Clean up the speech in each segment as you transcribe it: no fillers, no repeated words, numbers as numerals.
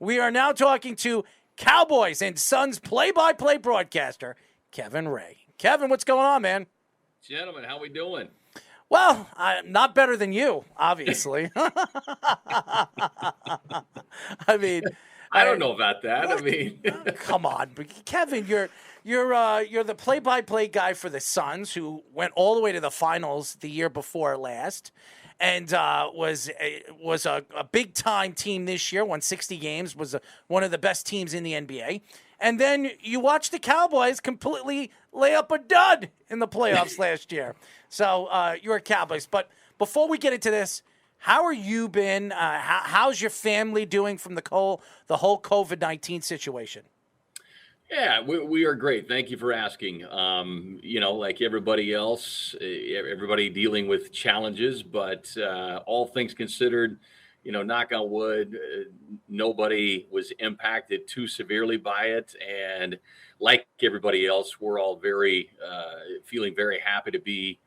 We are now talking to Cowboys and Suns play-by-play broadcaster, Kevin Ray. Kevin, what's going on, man? Gentlemen, how we doing? Well, not better than you, obviously. I mean, I don't know about that. I mean, come on, Kevin, you're the play-by-play guy for the Suns, who went all the way to the finals the year before last, and was a big-time team this year. Won 60 games, was one of the best teams in the NBA. And then you watch the Cowboys completely lay up a dud in the playoffs last year. So you're a Cowboys. But before we get into this, how are you been? How's your family doing from the whole COVID-19 situation? yeah, we are great. Thank you for asking. Like everybody else, everybody dealing with challenges, but all things considered, knock on wood, nobody was impacted too severely by it. And like everybody else, we're all feeling very happy to be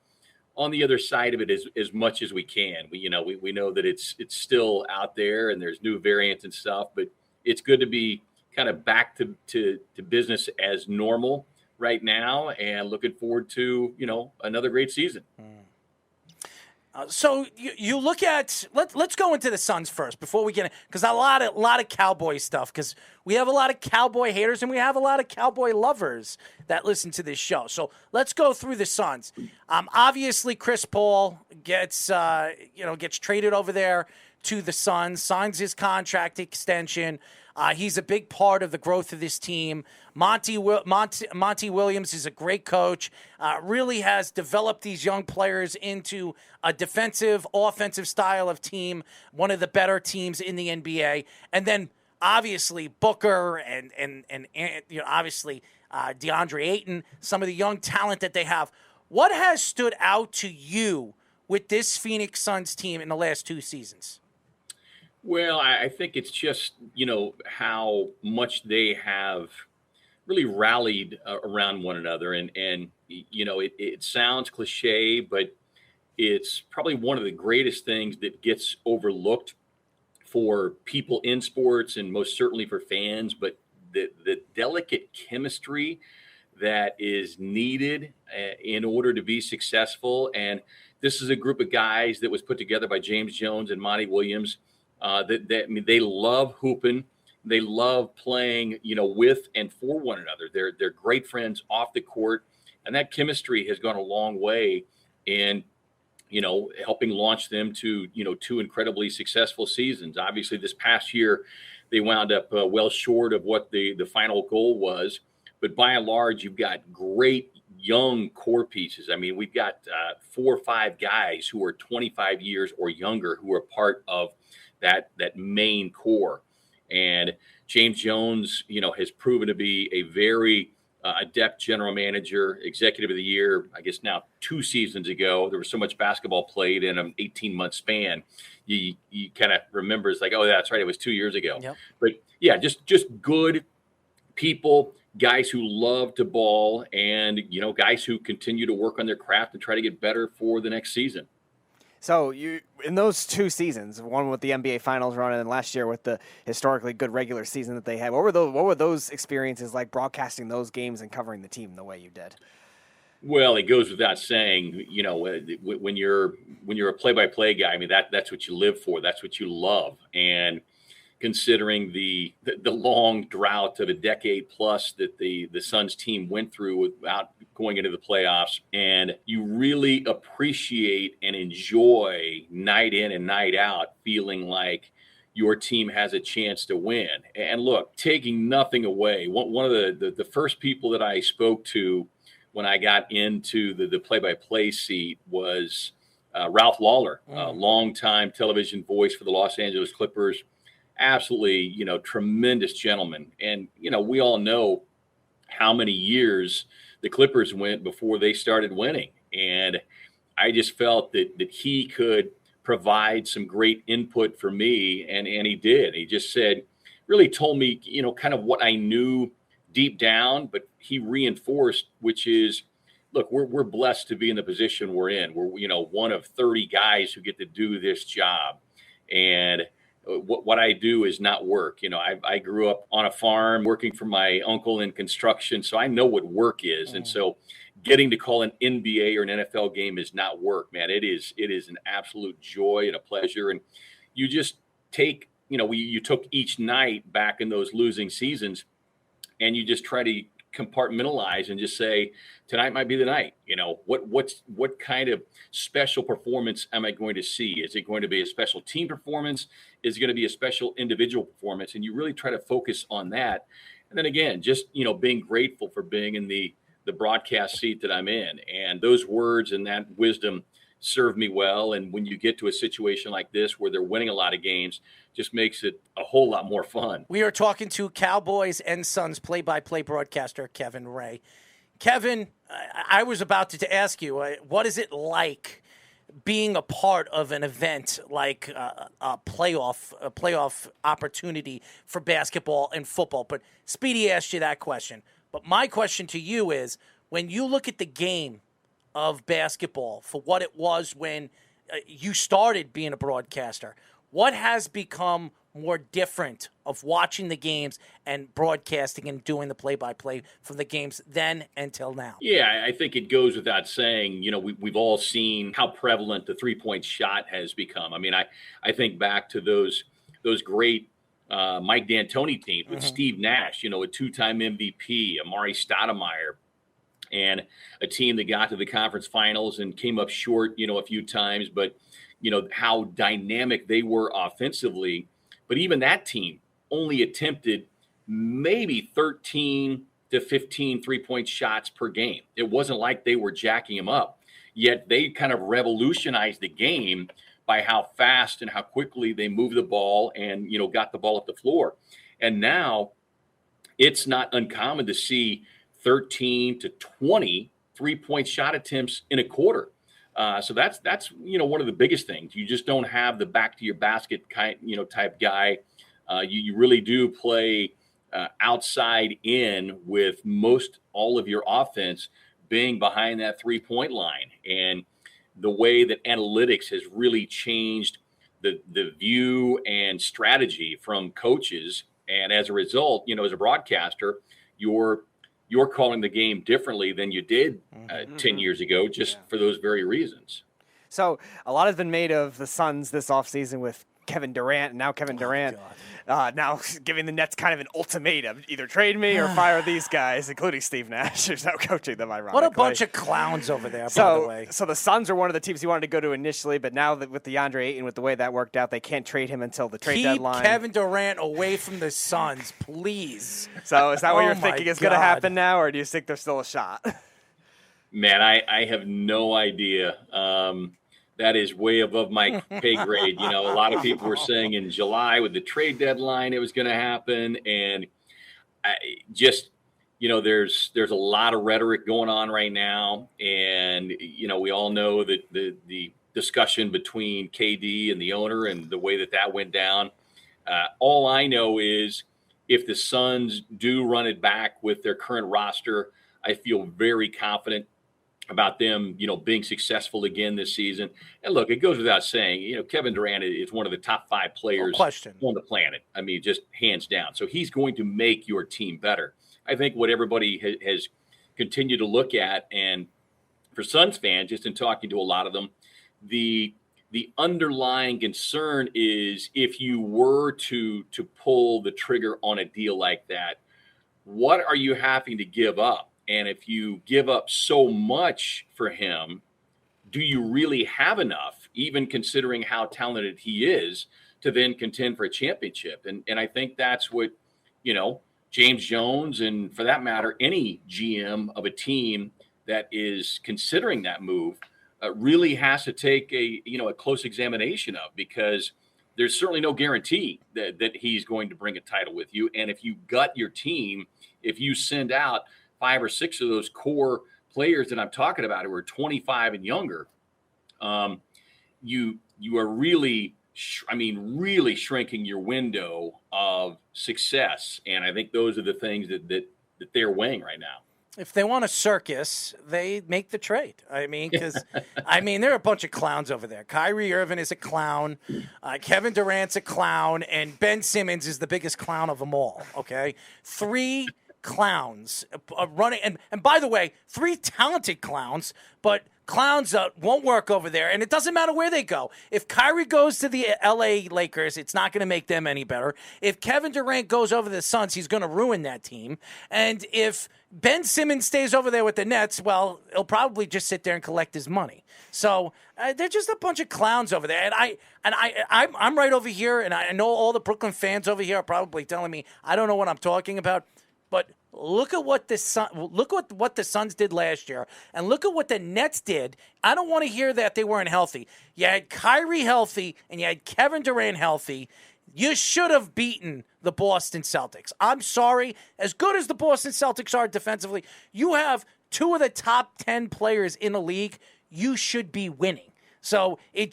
on the other side of it as much as we can. We know that it's still out there and there's new variants and stuff, but it's good to be kind of back to business as normal right now and looking forward to, another great season. So you look at let's go into the Suns first before we get in, because a lot of Cowboy stuff, because we have a lot of Cowboy haters and we have a lot of Cowboy lovers that listen to this show. So let's go through the Suns. Obviously, Chris Paul gets traded over there to the Suns, signs his contract extension. He's a big part of the growth of this team. Monty Williams is a great coach, really has developed these young players into a defensive, offensive style of team, one of the better teams in the NBA. And then obviously Booker and obviously DeAndre Ayton, some of the young talent that they have. What has stood out to you with this Phoenix Suns team in the last two seasons? Well, I think it's just, how much they have really rallied around one another. And it sounds cliche, but it's probably one of the greatest things that gets overlooked for people in sports and most certainly for fans. But the delicate chemistry that is needed in order to be successful. And this is a group of guys that was put together by James Jones and Monty Williams. They love hooping. They love playing, with and for one another. They're great friends off the court, and that chemistry has gone a long way in, helping launch them to, two incredibly successful seasons. Obviously, this past year, they wound up well short of what the final goal was. But by and large, you've got great young core pieces. I mean, we've got 4 or 5 guys who are 25 years or younger who are part of that main core. And James Jones, has proven to be a very adept general manager, executive of the year. I guess now 2 seasons ago, there was so much basketball played in an 18-month span. You kind of remember, it's like, oh, that's right, it was 2 years ago. Yep. But yeah, just good people, guys who love to ball, and guys who continue to work on their craft and try to get better for the next season. So you, in those 2 seasons, one with the NBA Finals run and then last year with the historically good regular season that they had, what were those experiences like, broadcasting those games and covering the team the way you did? Well, it goes without saying, when you're a play-by-play guy, I mean, that's what you live for. That's what you love. And considering the long drought of a decade plus that the Suns team went through without going into the playoffs, and you really appreciate and enjoy night in and night out feeling like your team has a chance to win. And look, taking nothing away, one of the first people that I spoke to when I got into the play-by-play seat was Ralph Lawler, a longtime television voice for the Los Angeles Clippers. Absolutely, tremendous gentleman. And, we all know how many years the Clippers went before they started winning. And I just felt that he could provide some great input for me. And he did. He just said, really told me, kind of what I knew deep down, but he reinforced, which is, look, we're blessed to be in the position we're in. We're, one of 30 guys who get to do this job. And what I do is not work. I grew up on a farm working for my uncle in construction, so I know what work is. And so getting to call an NBA or an NFL game is not work, man. It is an absolute joy and a pleasure. And you just take, you took each night back in those losing seasons and you just try to compartmentalize and just say, tonight might be the night. What kind of special performance am I going to see? Is it going to be a special team performance? Is it going to be a special individual performance? And you really try to focus on that. And then again, just, being grateful for being in the broadcast seat that I'm in. And those words and that wisdom serve me well. And when you get to a situation like this where they're winning a lot of games, just makes it a whole lot more fun. We are talking to Cowboys and Suns play-by-play broadcaster Kevin Ray. Kevin, I was about to ask you, what is it like being a part of an event like a playoff opportunity for basketball and football? But Speedy asked you that question. But my question to you is, when you look at the game of basketball for what it was when you started being a broadcaster, what has become more different of watching the games and broadcasting and doing the play-by-play from the games then until now? Yeah, I think it goes without saying, we've all seen how prevalent the three-point shot has become. I mean, I think back to those great Mike D'Antoni teams with Steve Nash, a two-time MVP, Amari Stoudemire, and a team that got to the conference finals and came up short, a few times, but how dynamic they were offensively. But even that team only attempted maybe 13 to 15 three-point shots per game. It wasn't like they were jacking them up, yet they kind of revolutionized the game by how fast and how quickly they moved the ball and, got the ball up the floor. And now it's not uncommon to see 13 to 20 three-point shot attempts in a quarter. So that's one of the biggest things. You just don't have the back to your basket type guy. You really do play outside in with most all of your offense being behind that 3-point line. And the way that analytics has really changed the view and strategy from coaches. And as a result, as a broadcaster, you're calling the game differently than you did 10 years ago, just for those very reasons. So a lot has been made of the Suns this offseason with Kevin Durant, and now Kevin Durant now giving the Nets kind of an ultimatum: either trade me or fire these guys, including Steve Nash, who's now coaching them, ironically. What a bunch of clowns over there, by the way. So the Suns are one of the teams he wanted to go to initially, but now that with DeAndre Ayton, with the way that worked out, they can't trade him until the trade deadline. Keep Kevin Durant away from the Suns, please. So is that what you're thinking is going to happen now, or do you think there's still a shot? Man, I have no idea. That is way above my pay grade. A lot of people were saying in July with the trade deadline it was going to happen. And there's a lot of rhetoric going on right now. And, we all know that the discussion between KD and the owner and the way that went down. All I know is if the Suns do run it back with their current roster, I feel very confident about them, being successful again this season. And look, it goes without saying, Kevin Durant is one of the top 5 players on the planet. I mean, just hands down. So he's going to make your team better. I think what everybody has continued to look at, and for Suns fans, just in talking to a lot of them, the underlying concern is if you were to pull the trigger on a deal like that, what are you having to give up? And if you give up so much for him, do you really have enough, even considering how talented he is, to then contend for a championship? And I think that's what, James Jones, and for that matter, any GM of a team that is considering that move really has to take a close examination of, because there's certainly no guarantee that he's going to bring a title with you. And if you gut your team, if you send out 5 or 6 of those core players that I'm talking about who are 25 and younger, you are really shrinking your window of success. And I think those are the things that they're weighing right now. If they want a circus, they make the trade. I mean, because there are a bunch of clowns over there. Kyrie Irving is a clown. Kevin Durant's a clown, and Ben Simmons is the biggest clown of them all. Okay, 3 clowns running, and by the way, 3 talented clowns, but clowns won't work over there, and it doesn't matter where they go. If Kyrie goes to the L.A. Lakers, it's not going to make them any better. If Kevin Durant goes over to the Suns, he's going to ruin that team. And if Ben Simmons stays over there with the Nets, well, he'll probably just sit there and collect his money. So they're just a bunch of clowns over there. And I'm right over here, and I know all the Brooklyn fans over here are probably telling me I don't know what I'm talking about. But look at what the Suns did last year, and look at what the Nets did. I don't want to hear that they weren't healthy. You had Kyrie healthy, and you had Kevin Durant healthy. You should have beaten the Boston Celtics. I'm sorry. As good as the Boston Celtics are defensively, you have 2 of the top 10 players in the league. You should be winning. So it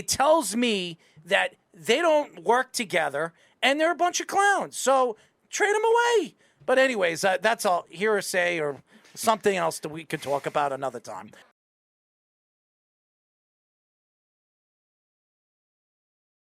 tells me that they don't work together, and they're a bunch of clowns. So trade them away. But anyways, that's all hearsay or something else that we could talk about another time.